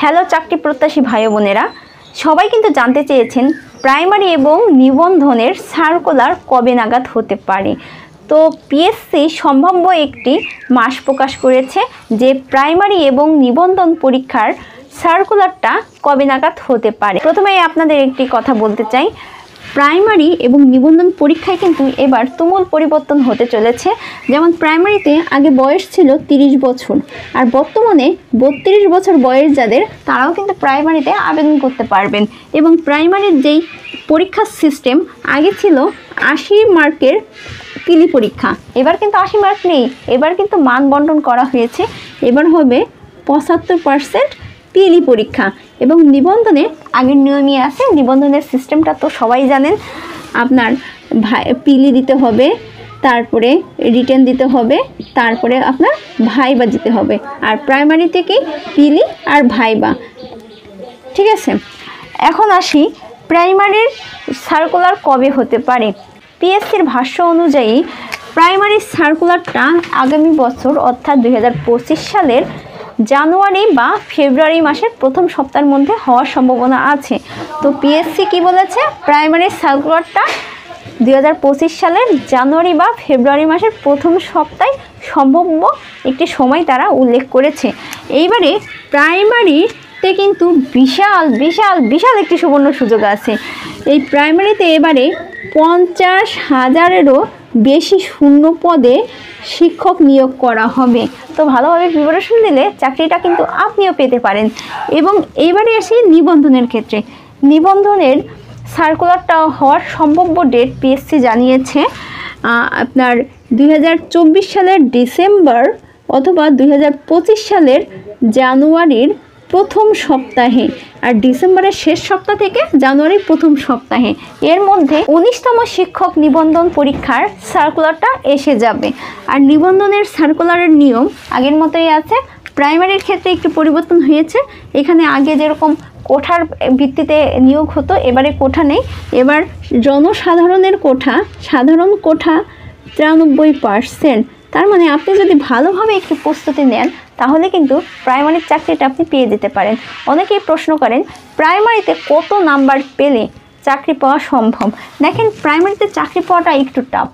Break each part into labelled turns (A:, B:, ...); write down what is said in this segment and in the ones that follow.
A: Hello চাকরি প্রত্যাশী ভাই বোনেরা, সবাই কিন্তু জানতে চেয়েছেন প্রাইমারি এবং নিবন্ধনের সার্কুলার কবে নাগাদ হতে পারে। তো পিএসসি সম্ভাব্য একটি মাস প্রকাশ করেছে যে প্রাইমারি এবং নিবন্ধন পরীক্ষার সার্কুলারটা কবে নাগাদ হতে পারে। প্রথমেই আপনাদের একটি কথা বলতে চাই, প্রাইমারি এবং নিবন্ধন পরীক্ষায় কিন্তু এবার তুমুল পরিবর্তন হতে চলেছে। যেমন প্রাইমারিতে আগে বয়স ছিল 30 বছর, আর বর্তমানে 32 বছর বয়স যাদের, তারাও কিন্তু প্রাইমারিতে আবেদন করতে পারবেন। এবং প্রাইমারির যেই পরীক্ষার সিস্টেম আগে ছিল 80 মার্কের পিলি পরীক্ষা, এবার কিন্তু 80 মার্ক নেই, এবার কিন্তু মান বন্টন করা হয়েছে। এবার হবে 75% পিলি পরীক্ষা। এবং নিবন্ধনে আগের নিয়মই আছে, নিবন্ধনের সিস্টেমটা তো সবাই জানেন। আপনার পিলি দিতে হবে, তারপরে রিটেন দিতে হবে, তারপরে আপনার ভাইবা দিতে হবে। আর প্রাইমারি থেকে পিলি আর ভাইবা, ঠিক আছে। এখন আসি প্রাইমারির সার্কুলার কবে হতে পারে। পিএসসির ভাষ্য অনুযায়ী প্রাইমারি সার্কুলারটা আগামী বছর অর্থাৎ 2025 সালের জানুয়ারি বা ফেব্রুয়ারি মাসের প্রথম সপ্তাহের মধ্যে হওয়ার সম্ভাবনা আছে। তো পিএসসি কি বলেছে, প্রাইমারি সার্কুলারটা 2025 সালের জানুয়ারি বা ফেব্রুয়ারি মাসের প্রথম সপ্তাহে সম্ভাব্য একটি সময় তারা উল্লেখ করেছে। এইবারে প্রাইমারিতে কিন্তু বিশাল বিশাল বিশাল একটি সুবর্ণ সুযোগ আছে। এই প্রাইমারিতে এবারে 50,000-এরও বেশি শূন্য পদে শিক্ষক নিয়োগ করা হবে। তো ভালোভাবে প্রিপারেশন দিলে চাকরিটা কিন্তু আপনিও পেতে পারেন। এবং এইবারে আসি নিবন্ধনের ক্ষেত্রে। নিবন্ধনের সার্কুলারটা হওয়ার সম্ভাব্য ডেট পিএসসি জানিয়েছে আপনার 2024 সালের ডিসেম্বর অথবা 2025 সালের জানুয়ারির প্রথম সপ্তাহে, আর ডিসেম্বরের শেষ সপ্তাহ থেকে জানুয়ারির প্রথম সপ্তাহে, এর মধ্যে 19তম শিক্ষক নিবন্ধন পরীক্ষার সার্কুলারটা এসে যাবে। আর নিবন্ধনের সার্কুলারের নিয়ম আগের মতোই আছে। প্রাইমারির ক্ষেত্রে একটু পরিবর্তন হয়েছে। এখানে আগে যেরকম কোঠার ভিত্তিতে নিয়োগ হতো, এবারে কোঠা নেই, এবার জনসাধারণের কোঠা, সাধারণ কোঠা 93%। তার মানে আপনি যদি ভালোভাবে একটু প্রস্তুতি নেন তাহলে কিন্তু প্রাইমারির চাকরিটা আপনি পেয়ে যেতে পারেন। অনেকেই প্রশ্ন করেন প্রাইমারিতে কত নাম্বার পেলে চাকরি পাওয়া সম্ভব। দেখেন, প্রাইমারিতে চাকরি পাওয়াটা একটু টাফ,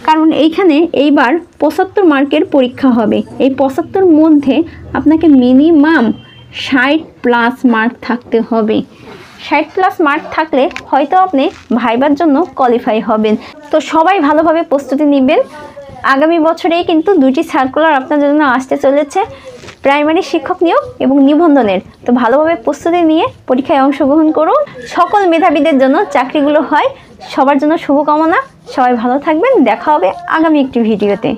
A: কারণ এইখানে এইবার 75 মার্কের পরীক্ষা হবে। এই 75 মধ্যে আপনাকে মিনিমাম 60+ মার্ক থাকতে হবে। 60+ মার্ক থাকলে হয়তো আপনি ভাইবার জন্য কোয়ালিফাই হবেন। তো সবাই ভালোভাবে প্রস্তুতি নেবেন। আগামী বছরেই কিন্তু 2টি সার্কুলার আপনার জন্য আসতে চলেছে, প্রাইমারি শিক্ষক নিয়োগ এবং নিবন্ধনের। তো ভালোভাবে প্রস্তুতি নিয়ে পরীক্ষায় অংশগ্রহণ করুন। সকল মেধাবীদের জন্য চাকরিগুলো হয়। সবার জন্য শুভকামনা। সবাই ভালো থাকবেন। দেখা হবে আগামী একটি ভিডিওতে।